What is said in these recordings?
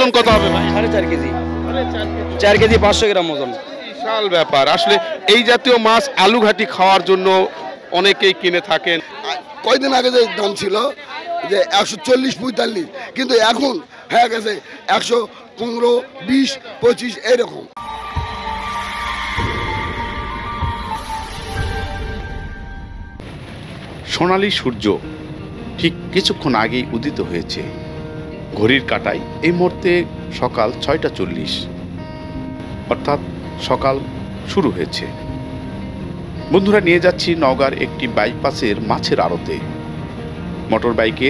ওজন কত হবে ভাই? 4.5 কেজি। 4 কেজি 500 গ্রাম ওজন। বিশাল ব্যাপার আসলে। এই জাতীয় মাছ আলুঘাটি খাওয়ার জন্য অনেকেই কিনে থাকেন। কয়দিন আগে যে দাম ছিল যে 140-45, কিন্তু এখন হয়ে গেছে 115, 20, 25 এরকম। সোনালী সূর্য ঠিক কিছুক্ষণ আগেই উদিত হয়েছে। ঘড়ির কাঁটায় এই মুহূর্তে সকাল 6টা 40, অর্থাৎ সকাল শুরু হয়েছে। বন্ধুরা, নিয়ে যাচ্ছি নওগাঁর একটি বাইপাসের মাছের আড়তে। মোটর বাইকে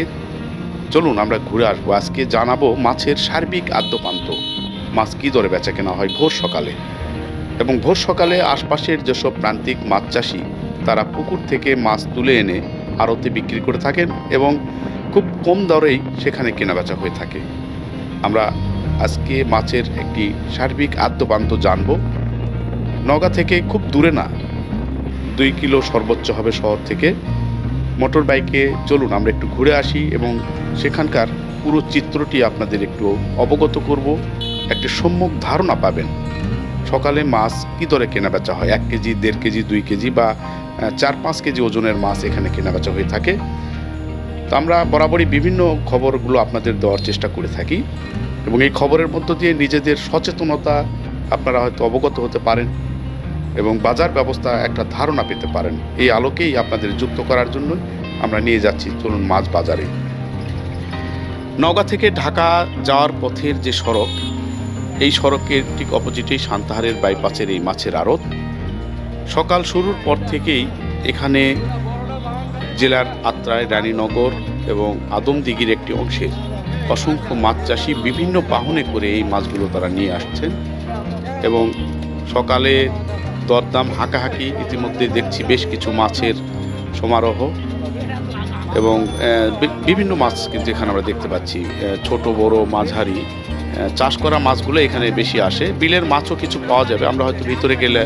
চলুন আমরা ঘুরে আসবো। আজকে জানাবো মাছের সার্বিক আদ্যপান্ত, মাছ কী দরে বেচা কেনা হয় ভোর সকালে। এবং ভোর সকালে আশপাশের যেসব প্রান্তিক মাছ চাষি তারা পুকুর থেকে মাছ তুলে এনে আড়তে বিক্রি করে থাকেন এবং খুব কম দরেই সেখানে কেনাবেচা হয়ে থাকে। আমরা আজকে মাছের একটি সার্বিক আদ্যপান্ত জানব। নওগাঁ থেকে খুব দূরে না, 2 কিলো সর্বোচ্চ হবে শহর থেকে। মোটর বাইকে চলুন আমরা একটু ঘুরে আসি এবং সেখানকার পুরো চিত্রটি আপনাদের একটু অবগত করব। একটা সম্যক ধারণা পাবেন সকালে মাছ কী দরে কেনাবেচা হয়। 1 কেজি, 1.5 কেজি, 2 কেজি বা 4-5 কেজি ওজনের মাছ এখানে কেনাবেচা হয়ে থাকে। তো আমরা বরাবরই বিভিন্ন খবরগুলো আপনাদের দেওয়ার চেষ্টা করে থাকি এবং এই খবরের মধ্য দিয়ে নিজেদের সচেতনতা আপনারা হয়তো অবগত হতে পারেন এবং বাজার ব্যবস্থা একটা ধারণা পেতে পারেন। এই আলোকেই আপনাদের যুক্ত করার জন্য আমরা নিয়ে যাচ্ছি, চলুন মাছ বাজারে। নওগাঁ থেকে ঢাকা যাওয়ার পথের যে সড়ক, এই সড়কের ঠিক অপোজিটেই সান্তাহারের বাইপাসের এই মাছের আড়ত। সকাল শুরুর পর থেকেই এখানে জেলার আত্রাই, রানীনগর এবং আদমদিঘির একটি অংশের অসংখ্য মাছ চাষি বিভিন্ন বাহনে করে এই মাছগুলো তারা নিয়ে আসছেন এবং সকালে দরদাম হাঁকাহাঁকি। ইতিমধ্যে দেখছি বেশ কিছু মাছের সমারোহ এবং বিভিন্ন মাছ কিন্তু এখানে আমরা দেখতে পাচ্ছি। ছোট বড় মাঝারি চাষ করা মাছগুলো এখানে বেশি আসে। বিলের মাছও কিছু পাওয়া যাবে, আমরা হয়তো ভিতরে গেলে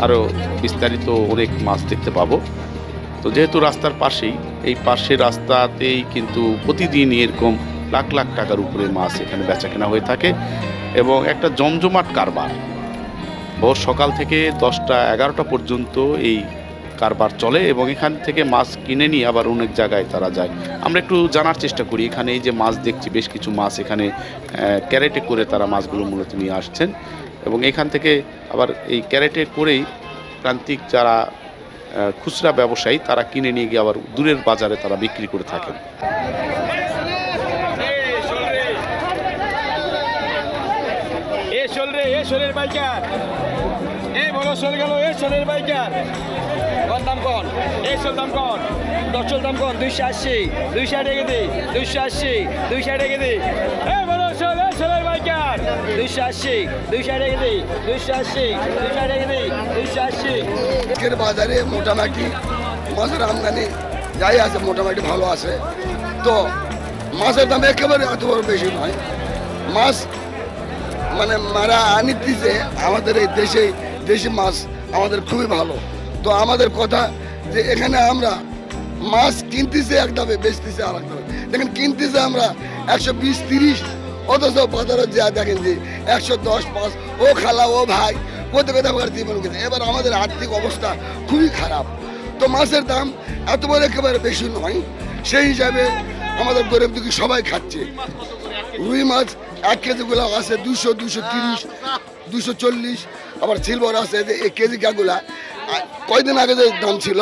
আরও বিস্তারিত অনেক মাছ দেখতে পাবো। তো যেহেতু রাস্তার পাশেই, এই পাশের রাস্তাতেই কিন্তু প্রতিদিন এরকম লাখ লাখ টাকার উপরে মাছ এখানে বেচাকেনা হয়ে থাকে এবং একটা জমজমাট কারবার। ভোর সকাল থেকে 10টা-11টা পর্যন্ত এই কারবার চলে এবং এখান থেকে মাছ কিনে নিয়ে আবার অনেক জায়গায় তারা যায়। আমরা একটু জানার চেষ্টা করি। এখানে এই যে মাছ দেখছি, বেশ কিছু মাছ এখানে ক্যারেটে করে তারা মাছগুলো মূলত নিয়ে আসছেন এবং এখান থেকে আবার এই ক্যারেটে করেই প্রান্তিক যারা খুচরা ব্যবসায়ী তারা কিনে নিয়ে গিয়ে আবার দূরের বাজারে তারা বিক্রি করে থাকেন। দাম কন, দাম কন, 10 দাম কন, 280, 260 টাকা দিই, 280, 260 টাকা দিই। 280, 260 টাকা দিই, 280, 260 টাকা দিই, 280। আজকের বাজারে মোটামুটি মাছের আমদানি যাই আছে, মোটামুটি ভালো আছে। তো মাছের দাম একেবারে অত বড় বেশি নয়। মাছ মানে মারা আনিতেছে আমাদের এই দেশি মাছ আমাদের খুবই ভালো। তো আমাদের কথা যে এখানে আমরা মাছ কিনতেছে এক দামে, বেচতেছে আর এক দামে। দেখেন কিনতেছে আমরা 120-30, অথচ বাজারে যা দেখেন যে 110-5। ও খালা, ও ভাই, কোথায় কোথায় জীবন গেছে। এবার আমাদের আর্থিক অবস্থা খুবই খারাপ। তো মাছের দাম এত বড় একেবারে বেশি নয়। সেই হিসাবে আমাদের গরিব দুঃখী সবাই খাচ্ছে। রুই মাছ 1 কেজিগুলো আছে 200, 230, 240। আবার সিলভার আছে যে এই কেজি গাগুলা কয়দিন আগে যে দাম ছিল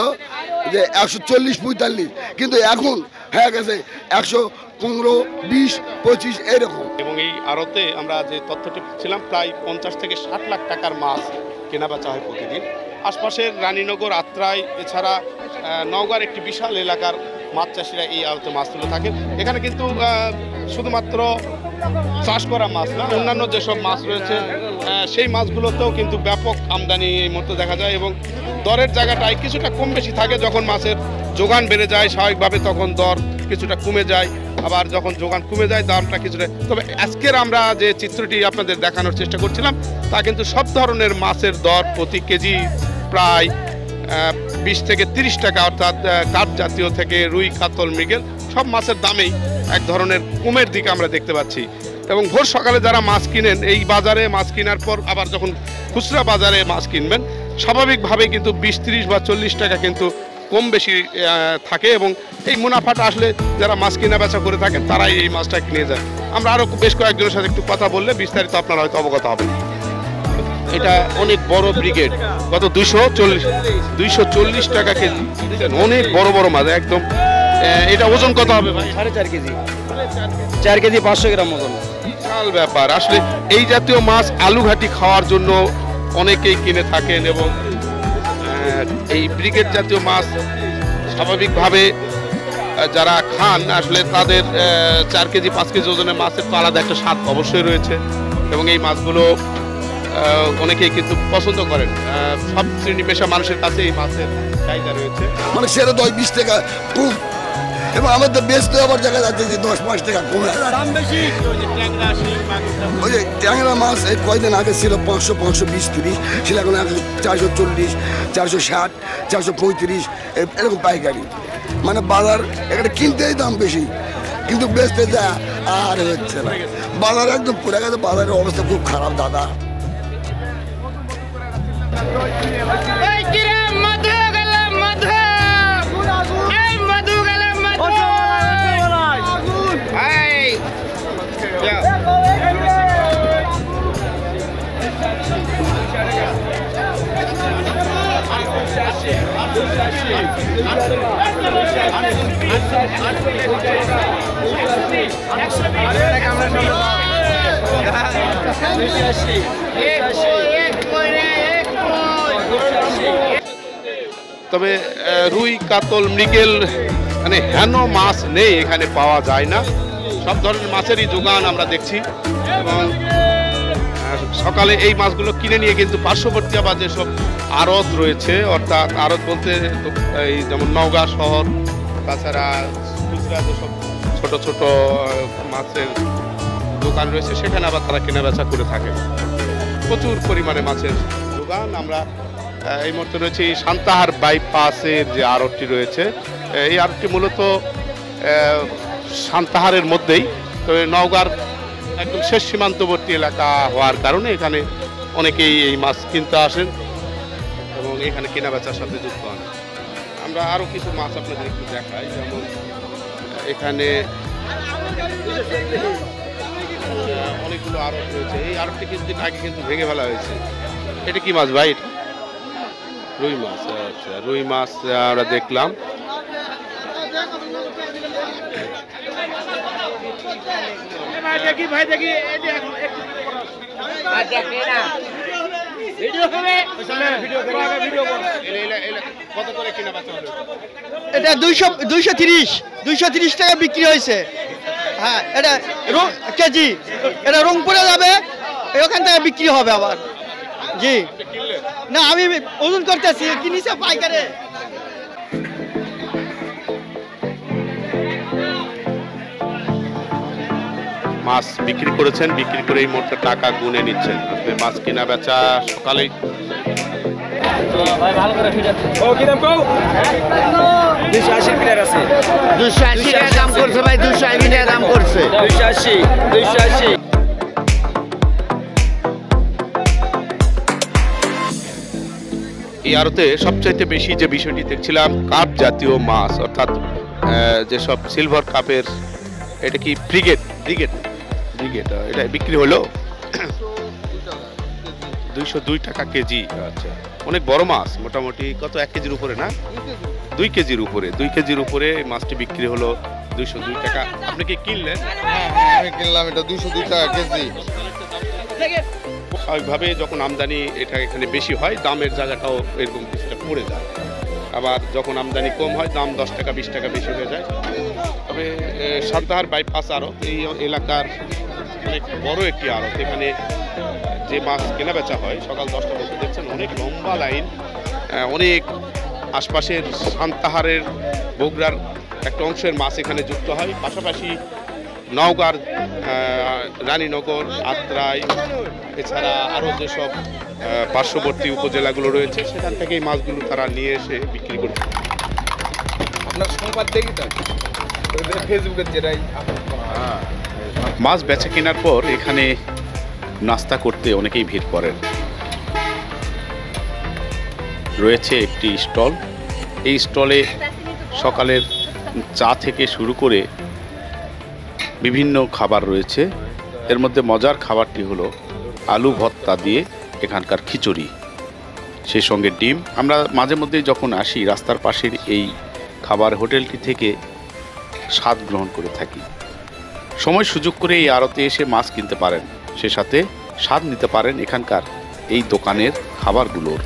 যে 140-45, কিন্তু এখন হয়ে গেছে 115, 20, 25 এরকম। এবং এই আড়তে আমরা যে তথ্যটি ছিলাম, প্রায় 50 থেকে 60 লাখ টাকার মাছ কেনাবেচা হয় প্রতিদিন। আশপাশের রানীনগর, আত্রাই, এছাড়া নওগাঁর একটি বিশাল এলাকার মাছ চাষিরা এই আড়তে মাছ তুলে থাকেন। এখানে কিন্তু শুধুমাত্র চাষ করা মাছ না, অন্যান্য যেসব মাছ রয়েছে সেই মাছগুলোতেও কিন্তু ব্যাপক আমদানি এই মুহূর্তে দেখা যায় এবং দরের জায়গাটায় কিছুটা কম বেশি থাকে। যখন মাছের যোগান বেড়ে যায় স্বাভাবিকভাবে তখন দর কিছুটা কমে যায়, আবার যখন যোগান কমে যায় দামটা কিছুটা। তবে আজকের আমরা যে চিত্রটি আপনাদের দেখানোর চেষ্টা করছিলাম তা কিন্তু সব ধরনের মাছের দর প্রতি কেজি প্রায় 20 থেকে 30 টাকা, অর্থাৎ কাঠ জাতীয় থেকে রুই, কাতল, মৃগেল সব মাছের দামেই এক ধরনের কমের দিকে আমরা দেখতে পাচ্ছি। এবং ভোর সকালে যারা মাছ কিনেন এই বাজারে মাছ কেনার পর আবার যখন খুচরা বাজারে মাছ কিনবেন স্বাভাবিকভাবে কিন্তু 20-30 বা 40 টাকা কিন্তু কম বেশি থাকে এবং এই মুনাফাটা আসলে যারা মাছ কেনা বেচা করে থাকেন তারাই এই মাছটা কিনে যায়। আমরা আরও বেশ কয়েকজনের সাথে একটু কথা বললে বিস্তারিত আপনারা হয়তো অবগত হবেন। এটা অনেক বড় ব্রিগেড, কত 240 টাকা কেজি, অনেক বড় বড় মাছ একদম। এটা ওজন কত হবে ভাই? 4.5 কেজি, 4 কেজি 500 গ্রাম ওজন। বিশাল ব্যাপার আসলে। এই জাতীয় মাছ আলুঘাটি খাওয়ার জন্য অনেকেই কিনে থাকেন এবং এই ব্রিগেড জাতীয় মাছ স্বাভাবিকভাবে যারা খান আসলে তাদের 4 কেজি 5 কেজি ওজনের মাছের তো আলাদা একটা স্বাদ অবশ্যই রয়েছে এবং এই মাছগুলো অনেকেই কিন্তু পছন্দ করেন। সব শ্রেণী পেশা মানুষের কাছে এই মাছের চাহিদা রয়েছে। মানে সেটা 10-20 টাকা কম এবং আমাদের বেচতে আবার দেখা যাচ্ছে যে 10-5 টাকা কমে। ওই যে ট্যাংরা মাছ এই কয়দিন আগে ছিল 500, 520-30, সেটা এখন 440, 460, 435 এরকম পাইকারি। মানে বাজার এখানে কিনতেই দাম বেশি কিন্তু বেচতে যায় আর হচ্ছে না। বাজার একদম পড়ে গেছে, বাজারের অবস্থা খুব খারাপ দাদা। তবে রুই, কাতল, মৃগেল মানে হেন মাছ নেই এখানে, পাওয়া যায় না। সব ধরনের মাছেরই যোগান আমরা দেখছি এবং সকালে এই মাছগুলো কিনে নিয়ে কিন্তু পার্শ্ববর্তী আবার যেসব আড়ত রয়েছে, অর্থাৎ আড়ত বলতে এই যেমন নওগাঁ শহর, তাছাড়া খুচরা যেসব ছোট ছোট মাছের দোকান রয়েছে সেখানে আবার তারা কেনা বেচা করে থাকে। প্রচুর পরিমাণে মাছের যোগান। আমরা এই মুহূর্তে রয়েছে এই সান্তাহার বাইপাসের যে আড়তটি রয়েছে, এই আড়তটি মূলত সান্তাহারের মধ্যেই, তো নওগাঁর একদম শেষ সীমান্তবর্তী এলাকা হওয়ার কারণে এখানে অনেকেই এই মাছ কিনতে আসেন এবং এখানে কেনা বেচার সাথে যুক্ত হন। আমরা আরও কিছু মাছ আপনাদের একটু দেখাই, যেমন এখানে অনেকগুলো আড়ত রয়েছে। এই আড়তটি কিছুদিন আগে কিন্তু ভেঙে ফেলা হয়েছে। এটা কি মাছ ভাই? এটা রুই মাছ। আচ্ছা, রুই মাছ আমরা দেখলাম। কত করে কিনা বেচা হলো? এটা 230 টাকা বিক্রি হয়েছে। হ্যাঁ, এটা কেজি, এটা রংপুরে যাবে, ওখান থেকে বিক্রি হবে আবার। জি না, আমি ওজন করতেছি, কিনেছে পাইকারে। মাছ বিক্রি করেছেন, বিক্রি করে এই মোটটা টাকা গুনে নিচ্ছেন। মাছ কেনা বেচা সকালেই। ভালো করে ও কি দাম কও? 280 প্লেয়ার আছে, 280 টাকা দাম করছে ভাই, 280 টাকা দাম করছে, 280। এই আড়তে সবচাইতে বেশি যে বিষয়টি দেখছিলাম, কাপ জাতীয় মাছ, অর্থাৎ যেসব সিলভার কাপের, এটা কি ব্রিগেড এটা বিক্রি হলো 202 টাকা কেজি। আচ্ছা, অনেক বড় মাছ, মোটামুটি কত 1 কেজির উপরে না? 2 কেজির উপরে। 2 কেজির উপরে মাছটি বিক্রি হলো 202 টাকা। আপনি কি কিনলেন? আমি কিনলাম, এটা 202 টাকা কেজি। স্বাভাবিকভাবে যখন আমদানি এটা এখানে বেশি হয়, দামের জায়গাটাও এরকম কিছুটা পড়ে যায়। আবার যখন আমদানি কম হয়, দাম 10 টাকা 20 টাকা বেশি হয়ে যায়। তবে সান্তাহার বাইপাস আড়ত এই এলাকার অনেক বড় একটি আড়ত। এখানে যে মাছ কেনা বেচা হয় সকাল 10টা বলতে দেখছেন অনেক লম্বা লাইন, অনেক আশপাশের সান্তাহারের বগুড়ার একটা অংশের মাছ এখানে যুক্ত হয়। পাশাপাশি নওগাঁর রানীনগর, আত্রাই, এছাড়া আরও যেসব পার্শ্ববর্তী উপজেলাগুলো রয়েছে সেখান থেকে এই মাছগুলো তারা নিয়ে এসে বিক্রি করছে। আপনার সংবাদ দেখি তো ফেসবুকের যেটাই মাছ বেচা কেনার পর এখানে নাস্তা করতে অনেকেই ভিড় করেন। রয়েছে একটি স্টল, এই স্টলে সকালের চা থেকে শুরু করে বিভিন্ন খাবার রয়েছে। এর মধ্যে মজার খাবারটি হলো আলু ভর্তা দিয়ে এখানকার খিচুড়ি, সেই সঙ্গে ডিম। আমরা মাঝে মধ্যে যখন আসি রাস্তার পাশের এই খাবার হোটেলটি থেকে স্বাদ গ্রহণ করে থাকি। সময় সুযোগ করে এই আড়তে এসে মাছ কিনতে পারেন, সে সাথে স্বাদ নিতে পারেন এখানকার এই দোকানের খাবারগুলোর।